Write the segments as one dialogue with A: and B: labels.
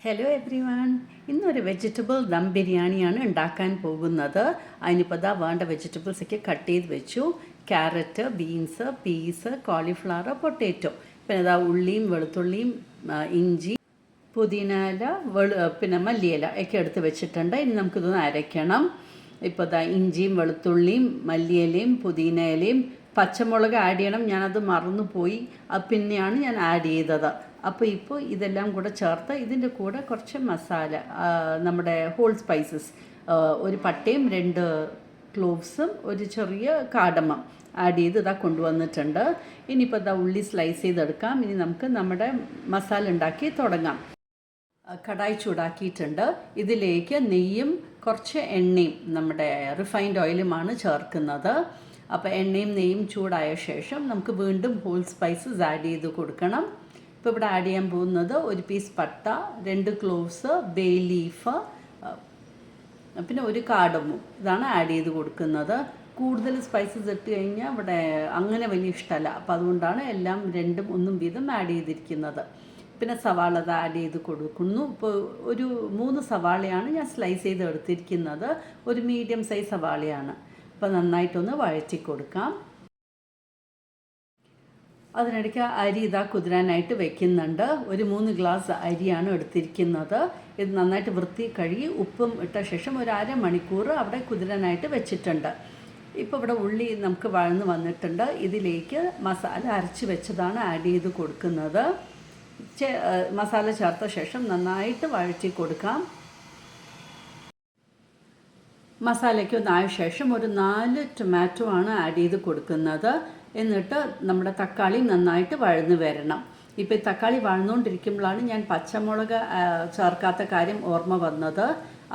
A: Hello everyone. ഇന്നൊരു vegetable dum ബിരിയാണിയാണ് ഉണ്ടാക്കാൻ പോകുന്നത്. അതിനിപ്പോൾ വേണ്ട വെജിറ്റബിൾസൊക്കെ കട്ട് ചെയ്ത് വെച്ചു. Carrot, beans, peas, cauliflower, potato. പിന്നെ ഉള്ളിയും വെളുത്തുള്ളിയും ഇഞ്ചി, പുതിന ഇല, പിന്നെ മല്ലിയില ഒക്കെ എടുത്ത് വെച്ചിട്ടുണ്ട്. ഇനി നമുക്കിതൊന്ന് അരയ്ക്കണം. ഇപ്പോൾ ഇഞ്ചിയും വെളുത്തുള്ളിയും മല്ലിയിലയും പുതിന ഇലയും പച്ചമുളക് ആഡ് ചെയ്യണം. ഞാനത് മറന്നുപോയി. പിന്നെയാണ് ഞാൻ ആഡ് ചെയ്തത്. ഇപ്പോൾ ഇതെല്ലാം കൂടെ ചേർത്ത് ഇതിൻ്റെ കൂടെ കുറച്ച് മസാല, നമ്മുടെ ഹോൾ സ്പൈസസ്, ഒരു പട്ടയും 2 ക്ലോവ്സും ഒരു ചെറിയ കാടമം ആഡ് ചെയ്ത് കൊണ്ടുവന്നിട്ടുണ്ട്. ഇനിയിപ്പോൾ ഉള്ളി സ്ലൈസ് ചെയ്തെടുക്കാം. ഇനി നമുക്ക് നമ്മുടെ മസാല ഉണ്ടാക്കി തുടങ്ങാം. കടായി ചൂടാക്കിയിട്ടുണ്ട്. ഇതിലേക്ക് നെയ്യും കുറച്ച് എണ്ണയും നമ്മുടെ റിഫൈൻഡ് ഓയിലുമാണ് ചേർക്കുന്നത്. അപ്പോൾ എണ്ണയും നെയ്യും ചൂടായ ശേഷം നമുക്ക് വീണ്ടും ഹോൾ സ്പൈസസ് ആഡ് ചെയ്ത് കൊടുക്കണം. ഇപ്പോൾ ഇവിടെ ആഡ് ചെയ്യാൻ പോകുന്നത് ഒരു പീസ് പട്ട, 2 ക്ലോവ്സ്, ബേ ലീഫ്, പിന്നെ ഒരു കാടമും, ഇതാണ് ആഡ് ചെയ്ത് കൊടുക്കുന്നത്. കൂടുതൽ സ്പൈസസ് ഇട്ട് കഴിഞ്ഞാൽ ഇവിടെ അങ്ങനെ വലിയ ഇഷ്ടമല്ല. അപ്പോൾ അതുകൊണ്ടാണ് എല്ലാം 2ഉം 1 വീതം ആഡ് ചെയ്തിരിക്കുന്നത്. പിന്നെ സവാള ആഡ് ചെയ്ത് കൊടുക്കുന്നു. ഇപ്പോൾ ഒരു 3 സവാളയാണ് ഞാൻ സ്ലൈസ് ചെയ്ത് എടുത്തിരിക്കുന്നത്. ഒരു മീഡിയം സൈസ് സവാളയാണ്. അപ്പോൾ നന്നായിട്ടൊന്ന് വഴറ്റി കൊടുക്കാം. അതിനിടയ്ക്ക് അരി കുതിരാനായിട്ട് വെക്കുന്നുണ്ട്. ഒരു 3 ഗ്ലാസ് അരിയാണ് എടുത്തിരിക്കുന്നത്. ഇത് നന്നായിട്ട് വൃത്തി കഴുകി ഉപ്പും ഇട്ട ശേഷം ഒരു അരമണിക്കൂർ അവിടെ കുതിരാനായിട്ട് വെച്ചിട്ടുണ്ട്. ഇപ്പോൾ ഇവിടെ ഉള്ളി നമുക്ക് വഴന്ന് വന്നിട്ടുണ്ട്. ഇതിലേക്ക് മസാല അരച്ച് വെച്ചതാണ് ആഡ് ചെയ്ത് കൊടുക്കുന്നത്. മസാല ചേർത്ത ശേഷം നന്നായിട്ട് വഴറ്റി കൊടുക്കാം. മസാലയ്ക്ക് ഒന്നായ ശേഷം ഒരു 4 ടൊമാറ്റോ ആണ് ആഡ് ചെയ്ത് കൊടുക്കുന്നത്. എന്നിട്ട് നമ്മുടെ തക്കാളി നന്നായിട്ട് വഴന്ന് വരണം. ഇപ്പോൾ ഈ തക്കാളി വഴന്നുകൊണ്ടിരിക്കുമ്പോഴാണ് ഞാൻ പച്ചമുളക് ചേർക്കാത്ത കാര്യം ഓർമ്മ വന്നത്.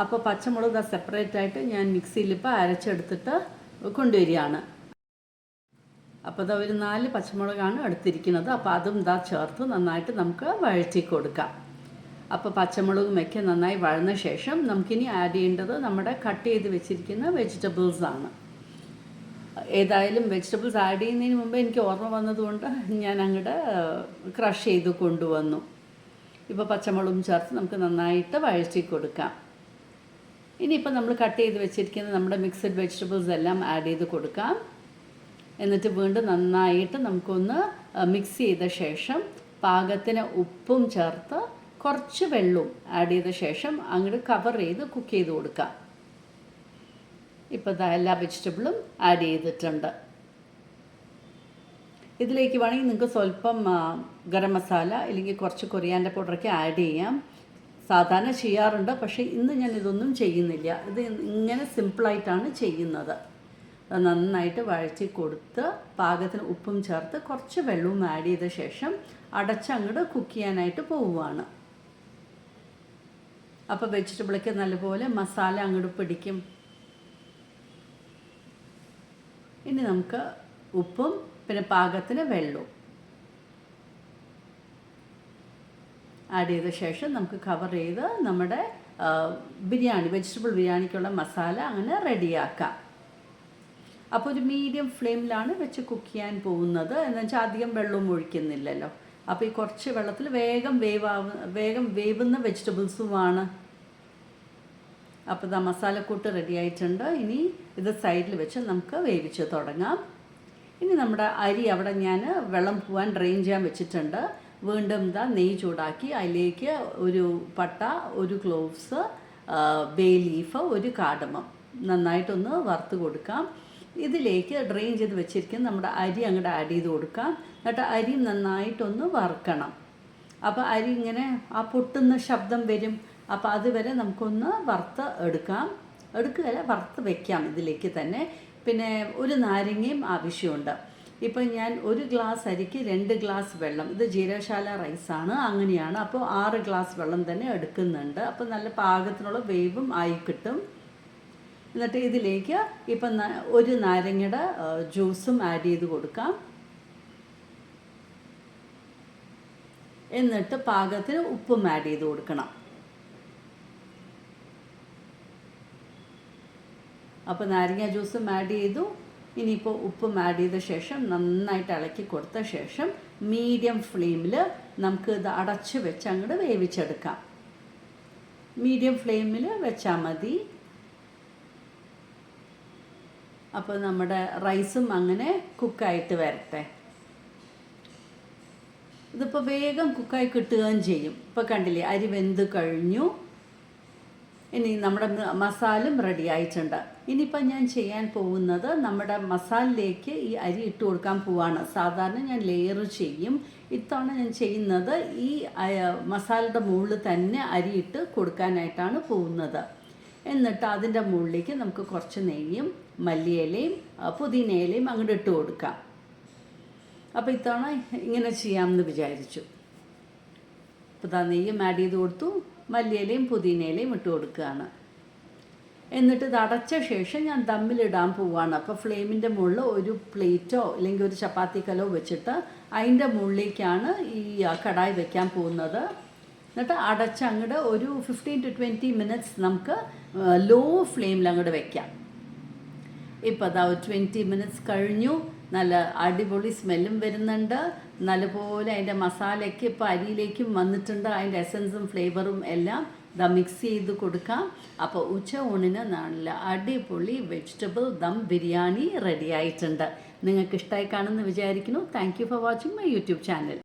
A: അപ്പോൾ പച്ചമുളക് സെപ്പറേറ്റായിട്ട് ഞാൻ മിക്സിയിൽ ഇപ്പോൾ അരച്ചെടുത്തിട്ട് കൊണ്ടുവരികയാണ്. അപ്പോൾ ഒരു 4 പച്ചമുളകാണ് എടുത്തിരിക്കുന്നത്. അപ്പോൾ അതും ചേർത്ത് നന്നായിട്ട് നമുക്ക് വഴറ്റി കൊടുക്കാം. അപ്പോൾ പച്ചമുളകും ഒക്കെ നന്നായി വഴന്ന ശേഷം നമുക്കിനി ആഡ് ചെയ്യേണ്ടത് നമ്മുടെ കട്ട് ചെയ്ത് വെച്ചിരിക്കുന്ന വെജിറ്റബിൾസാണ്. ഏതായാലും വെജിറ്റബിൾസ് ആഡ് ചെയ്യുന്നതിന് മുമ്പ് എനിക്ക് ഓർമ്മ വന്നതുകൊണ്ട് ഞാൻ അങ്ങോട്ട് ക്രഷ് ചെയ്ത് കൊണ്ടുവന്നു. ഇപ്പോൾ പച്ചമുളകും ചേർത്ത് നമുക്ക് നന്നായിട്ട് വഴറ്റി കൊടുക്കാം. ഇനിയിപ്പോൾ നമ്മൾ കട്ട് ചെയ്ത് വെച്ചിരിക്കുന്ന നമ്മുടെ മിക്സഡ് വെജിറ്റബിൾസ് എല്ലാം ആഡ് ചെയ്ത് കൊടുക്കാം. എന്നിട്ട് വീണ്ടും നന്നായിട്ട് നമുക്കൊന്ന് മിക്സ് ചെയ്ത ശേഷം പാകത്തിന് ഉപ്പും ചേർത്ത് കുറച്ച് വെള്ളവും ആഡ് ചെയ്ത ശേഷം അങ്ങോട്ട് കവർ ചെയ്ത് കുക്ക് ചെയ്ത് കൊടുക്കാം. ഇപ്പോൾ എല്ലാ വെജിറ്റബിളും ആഡ് ചെയ്തിട്ടുണ്ട്. ഇതിലേക്ക് വേണമെങ്കിൽ നിങ്ങൾക്ക് സ്വല്പം ഗരം മസാല അല്ലെങ്കിൽ കുറച്ച് കൊറിയാൻഡർ പൗഡറൊക്കെ ആഡ് ചെയ്യാം. സാധാരണ ചെയ്യാറുണ്ട്, പക്ഷേ ഇന്ന് ഞാൻ ഇതൊന്നും ചെയ്യുന്നില്ല. ഇത് ഇങ്ങനെ സിമ്പിളായിട്ടാണ് ചെയ്യുന്നത്. നന്നായിട്ട് വഴറ്റി കൊടുത്ത് പാകത്തിന് ഉപ്പും ചേർത്ത് കുറച്ച് വെള്ളവും ആഡ് ചെയ്ത ശേഷം അടച്ചങ്ങോട്ട് കുക്ക് ചെയ്യാനായിട്ട് പോവുകയാണ്. അപ്പോൾ വെജിറ്റബിളൊക്കെ നല്ലപോലെ മസാല അങ്ങോട്ട് പിടിക്കും. ഇനി നമുക്ക് ഉപ്പും പിന്നെ പാകത്തിന് വെള്ളവും ആഡ് ചെയ്ത ശേഷം നമുക്ക് കവർ ചെയ്ത് നമ്മുടെ വെജിറ്റബിൾ ബിരിയാണിക്കുള്ള മസാല അങ്ങനെ റെഡിയാക്കാം. അപ്പോൾ ഒരു മീഡിയം ഫ്ലെയിമിലാണ് വെച്ച് കുക്ക് ചെയ്യാൻ പോകുന്നത്. എന്ന് വെച്ചാൽ അധികം വെള്ളവും ഒഴിക്കുന്നില്ലല്ലോ. അപ്പോൾ ഈ കുറച്ച് വെള്ളത്തിൽ വേഗം വേവുന്ന വെജിറ്റബിൾസുമാണ്. അപ്പോൾ മസാലക്കൂട്ട് റെഡി ആയിട്ടുണ്ട്. ഇനി ഇത് സൈഡിൽ വെച്ച് നമുക്ക് വേവിച്ച് തുടങ്ങാം. ഇനി നമ്മുടെ അരി അവിടെ ഞാൻ വെള്ളം പോകാൻ ഡ്രെയിൻ ചെയ്യാൻ വെച്ചിട്ടുണ്ട്. വീണ്ടും നെയ്യ് ചൂടാക്കി അതിലേക്ക് ഒരു പട്ട, ഒരു ക്ലോവ്സ്, ബേ ലീഫ്, ഒരു കാടമം നന്നായിട്ടൊന്ന് വറുത്ത് കൊടുക്കാം. ഇതിലേക്ക് ഡ്രെയിൻ ചെയ്ത് വെച്ചിരിക്കുന്ന നമ്മുടെ അരി അങ്ങോട്ട് ആഡ് ചെയ്ത് കൊടുക്കാം. എന്നിട്ട് അരി നന്നായിട്ടൊന്ന് വറുക്കണം. അപ്പോൾ അരി ഇങ്ങനെ പൊട്ടുന്ന ശബ്ദം വരും. അപ്പോൾ അതുവരെ നമുക്കൊന്ന് വറുത്ത് എടുക്കുകയല്ല, വറുത്ത് വെക്കാം ഇതിലേക്ക് തന്നെ. പിന്നെ ഒരു നാരങ്ങയും ആവശ്യമുണ്ട്. ഇപ്പം ഞാൻ 1 ഗ്ലാസ് അരിക്ക് 2 ഗ്ലാസ് വെള്ളം, ഇത് ജീരകശാല റൈസാണ്, അങ്ങനെയാണ്. അപ്പോൾ 6 ഗ്ലാസ് വെള്ളം തന്നെ എടുക്കുന്നുണ്ട്. അപ്പോൾ നല്ല പാകത്തിനുള്ള വേവും ആയി കിട്ടും. എന്നിട്ട് ഇതിലേക്ക് ഇപ്പം ഒരു നാരങ്ങയുടെ ജ്യൂസും ആഡ് ചെയ്ത് കൊടുക്കാം. എന്നിട്ട് പാകത്തിന് ഉപ്പും ആഡ് ചെയ്ത് കൊടുക്കണം. അപ്പോൾ നാരങ്ങ ജ്യൂസും ആഡ് ചെയ്തു. ഇനിയിപ്പോൾ ഉപ്പും ആഡ് ചെയ്ത ശേഷം നന്നായിട്ട് ഇളക്കി കൊടുത്ത ശേഷം മീഡിയം ഫ്ലെയിമിൽ നമുക്ക് ഇത് അടച്ച് വെച്ച് അങ്ങോട്ട് വേവിച്ചെടുക്കാം. മീഡിയം ഫ്ലെയിമിൽ വെച്ചാൽ മതി. അപ്പോൾ നമ്മുടെ റൈസും അങ്ങനെ കുക്കായിട്ട് വരട്ടെ. ഇതിപ്പോൾ വേഗം കുക്കായി കിട്ടുകയും ചെയ്യും. ഇപ്പോൾ കണ്ടില്ലേ, അരി വെന്ത് കഴിഞ്ഞു. ഇനി നമ്മുടെ മസാലയും റെഡി ആയിട്ടുണ്ട്. ഇനിയിപ്പോൾ ഞാൻ ചെയ്യാൻ പോകുന്നത് നമ്മുടെ മസാലയിലേക്ക് ഈ അരി ഇട്ട് കൊടുക്കാൻ പോവാണ്. സാധാരണ ഞാൻ ലെയർ ചെയ്യും. ഇത്തവണ ഞാൻ ചെയ്യുന്നത് ഈ മസാലയുടെ മുകളിൽ തന്നെ അരി ഇട്ട് കൊടുക്കാനായിട്ടാണ് പോകുന്നത്. എന്നിട്ട് അതിൻ്റെ മുകളിലേക്ക് നമുക്ക് കുറച്ച് നെയ്യും മല്ലിയിലയും പുതിനയിലയും അങ്ങോട്ട് ഇട്ട് കൊടുക്കാം. അപ്പോൾ ഇത്തവണ ഇങ്ങനെ ചെയ്യാമെന്ന് വിചാരിച്ചു. അപ്പോൾ നെയ്യും ആഡ് ചെയ്ത് കൊടുത്തു, മല്ലിയിലയും പുതിനയിലയും ഇട്ട് കൊടുക്കുകയാണ്. എന്നിട്ട് ഇത് അടച്ച ശേഷം ഞാൻ ദമ്മിലിടാൻ പോവുകയാണ്. അപ്പോൾ ഫ്ലെയിമിൻ്റെ മുകളിൽ ഒരു പ്ലേറ്റോ അല്ലെങ്കിൽ ഒരു ചപ്പാത്തി കലോ വെച്ചിട്ട് അതിൻ്റെ മുകളിലേക്കാണ് ഈ കടായി വെക്കാൻ പോകുന്നത്. എന്നിട്ട് അടച്ച് അങ്ങോട്ട് ഒരു 15 to 20 minutes നമുക്ക് ലോ ഫ്ലെയിമിൽ അങ്ങോട്ട് വെക്കാം. ഇപ്പോൾ അതാ 20 minutes കഴിഞ്ഞു. നല്ല അടിപൊളി സ്മെല്ലും വരുന്നുണ്ട്. നല്ലപോലെ അതിൻ്റെ മസാലയ്ക്ക് ഇപ്പോൾ അരിയിലേക്കും വന്നിട്ടുണ്ട്. അതിൻ്റെ എസൻസും ഫ്ലേവറും എല്ലാം ദം മിക്സ് ചെയ്ത് കൊടുക്കാം. അപ്പോൾ ഉച്ച ഊണിന് നല്ല അടിപൊളി വെജിറ്റബിൾ ദം ബിരിയാണി റെഡി ആയിട്ടുണ്ട്. നിങ്ങൾക്ക് ഇഷ്ടമായി കാണുമെന്ന് വിചാരിക്കുന്നു. Thank you for watching my YouTube channel.